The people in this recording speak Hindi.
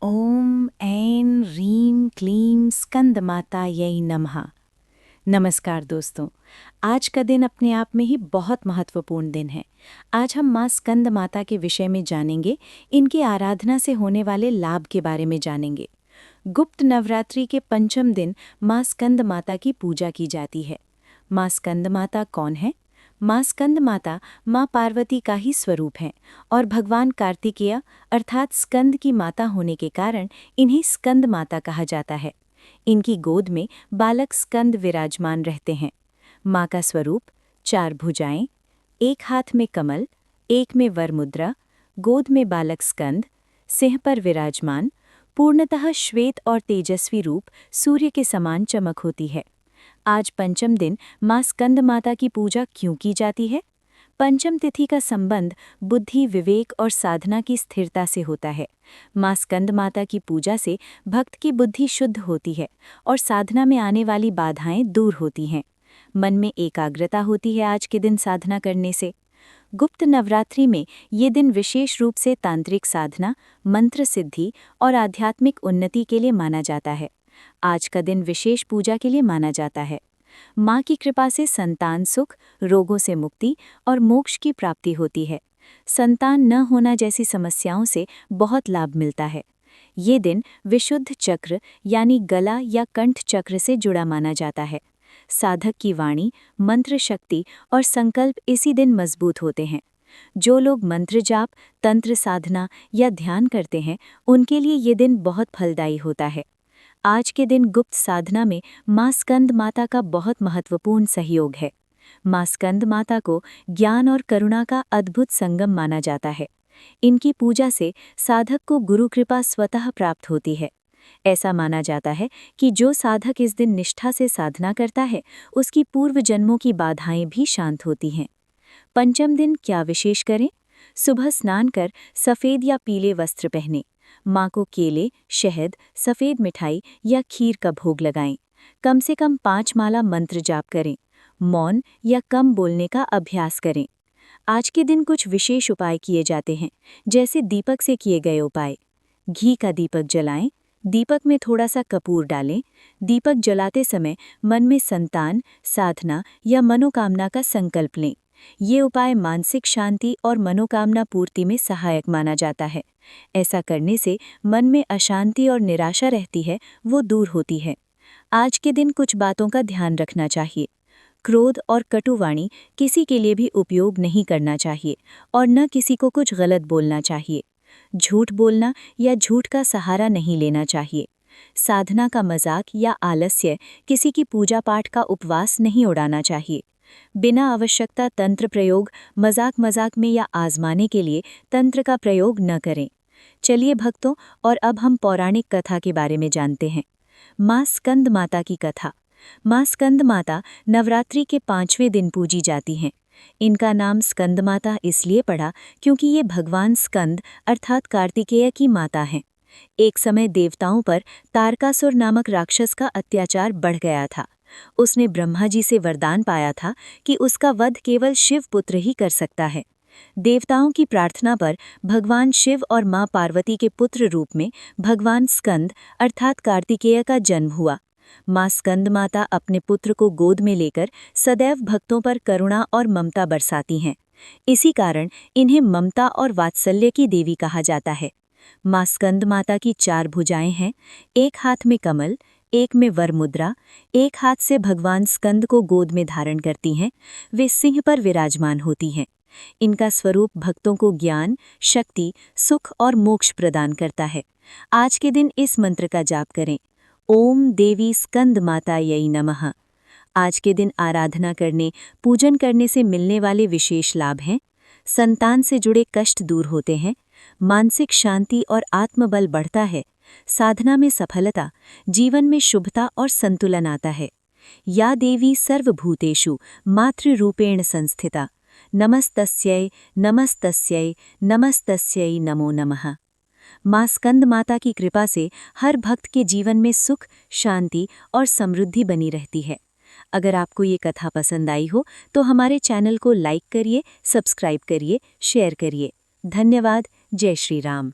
ओम ऐं ह्रीं क्लीं स्कंदमातायै नमः। नमस्कार दोस्तों, आज का दिन अपने आप में ही बहुत महत्वपूर्ण दिन है। आज हम माँ स्कंद माता के विषय में जानेंगे, इनकी आराधना से होने वाले लाभ के बारे में जानेंगे। गुप्त नवरात्रि के पंचम दिन माँ स्कंद माता की पूजा की जाती है। माँ स्कंद माता कौन है? माँ स्कंद माता माँ पार्वती का ही स्वरूप हैं और भगवान कार्तिकेय अर्थात स्कंद की माता होने के कारण इन्हें स्कंद माता कहा जाता है। इनकी गोद में बालक स्कंद विराजमान रहते हैं। माँ का स्वरूप 4 भुजाएं, एक हाथ में कमल, एक में वर मुद्रा, गोद में बालक स्कंद, सिंह पर विराजमान, पूर्णतः श्वेत और तेजस्वी रूप सूर्य के समान चमक होती है। आज पंचम दिन माँ स्कंद माता की पूजा क्यों की जाती है? पंचम तिथि का संबंध बुद्धि, विवेक और साधना की स्थिरता से होता है। माँ स्कंद माता की पूजा से भक्त की बुद्धि शुद्ध होती है और साधना में आने वाली बाधाएं दूर होती हैं। मन में एकाग्रता होती है आज के दिन साधना करने से। गुप्त नवरात्रि में ये दिन विशेष रूप से तांत्रिक साधना, मंत्र सिद्धि और आध्यात्मिक उन्नति के लिए माना जाता है। आज का दिन विशेष पूजा के लिए माना जाता है। माँ की कृपा से संतान सुख, रोगों से मुक्ति और मोक्ष की प्राप्ति होती है। संतान न होना जैसी समस्याओं से बहुत लाभ मिलता है। ये दिन विशुद्ध चक्र यानी गला या कंठ चक्र से जुड़ा माना जाता है। साधक की वाणी, मंत्र शक्ति और संकल्प इसी दिन मजबूत होते हैं। जो लोग मंत्र जाप, तंत्र साधना या ध्यान करते हैं, उनके लिए ये दिन बहुत फलदायी होता है। आज के दिन गुप्त साधना में माँ स्कंद माता का बहुत महत्वपूर्ण सहयोग है। माँ स्कंद माता को ज्ञान और करुणा का अद्भुत संगम माना जाता है। इनकी पूजा से साधक को गुरु कृपा स्वतः प्राप्त होती है। ऐसा माना जाता है कि जो साधक इस दिन निष्ठा से साधना करता है, उसकी पूर्व जन्मों की बाधाएं भी शांत होती हैं। पंचम दिन क्या विशेष करें? सुबह स्नान कर सफ़ेद या पीले वस्त्र पहनें। माँ को केले, शहद, सफ़ेद मिठाई या खीर का भोग लगाएं। कम से कम 5 माला मंत्र जाप करें। मौन या कम बोलने का अभ्यास करें। आज के दिन कुछ विशेष उपाय किए जाते हैं, जैसे दीपक से किए गए उपाय। घी का दीपक जलाएं, दीपक में थोड़ा सा कपूर डालें। दीपक जलाते समय मन में संतान, साधना या मनोकामना का संकल्प लें। ये उपाय मानसिक शांति और मनोकामना पूर्ति में सहायक माना जाता है। ऐसा करने से मन में अशांति और निराशा रहती है, वो दूर होती है। आज के दिन कुछ बातों का ध्यान रखना चाहिए। क्रोध और कटुवाणी किसी के लिए भी उपयोग नहीं करना चाहिए और न किसी को कुछ गलत बोलना चाहिए। झूठ बोलना या झूठ का सहारा नहीं लेना चाहिए। साधना का मजाक या आलस्य, किसी की पूजा पाठ का उपवास नहीं उड़ाना चाहिए। बिना आवश्यकता तंत्र प्रयोग, मजाक में या आजमाने के लिए तंत्र का प्रयोग न करें। चलिए भक्तों, और अब हम पौराणिक कथा के बारे में जानते हैं। माँ स्कंद माता की कथा। माँ स्कंद माता नवरात्रि के 5वें दिन पूजी जाती हैं। इनका नाम स्कंद माता इसलिए पड़ा क्योंकि ये भगवान स्कंद अर्थात कार्तिकेय की माता हैं। एक समय देवताओं पर तारकासुर नामक राक्षस का अत्याचार बढ़ गया था। उसने ब्रह्मा जी से वरदान पाया था कि उसका वध केवल शिव पुत्र ही कर सकता है। देवताओं की प्रार्थना पर भगवान शिव और माँ पार्वती के पुत्र रूप में भगवान स्कंद अर्थात कार्तिकेय का जन्म हुआ। माँ स्कंद माता अपने पुत्र को गोद में लेकर सदैव भक्तों पर करुणा और ममता बरसाती हैं। इसी कारण इन्हें ममता और वात्सल्य की देवी कहा जाता है। माँ स्कंद माता की 4 भुजाएं हैं। एक हाथ में कमल, एक में वर मुद्रा, एक हाथ से भगवान स्कंद को गोद में धारण करती हैं। वे सिंह पर विराजमान होती हैं। इनका स्वरूप भक्तों को ज्ञान, शक्ति, सुख और मोक्ष प्रदान करता है। आज के दिन इस मंत्र का जाप करें, ओम देवी स्कंद मातायै नमः। आज के दिन आराधना करने, पूजन करने से मिलने वाले विशेष लाभ हैं। संतान से जुड़े कष्ट दूर होते हैं। मानसिक शांति और आत्मबल बढ़ता है। साधना में सफलता, जीवन में शुभता और संतुलन आता है। या देवी सर्वभूतेषु मातृरूपेण संस्थिता, नमस्तस्यै नमस्तस्यै नमस्तस्यै नमो नमः। माँ स्कंद माता की कृपा से हर भक्त के जीवन में सुख, शांति और समृद्धि बनी रहती है। अगर आपको ये कथा पसंद आई हो तो हमारे चैनल को लाइक करिए, सब्सक्राइब करिए, शेयर करिए। धन्यवाद। जय श्री राम।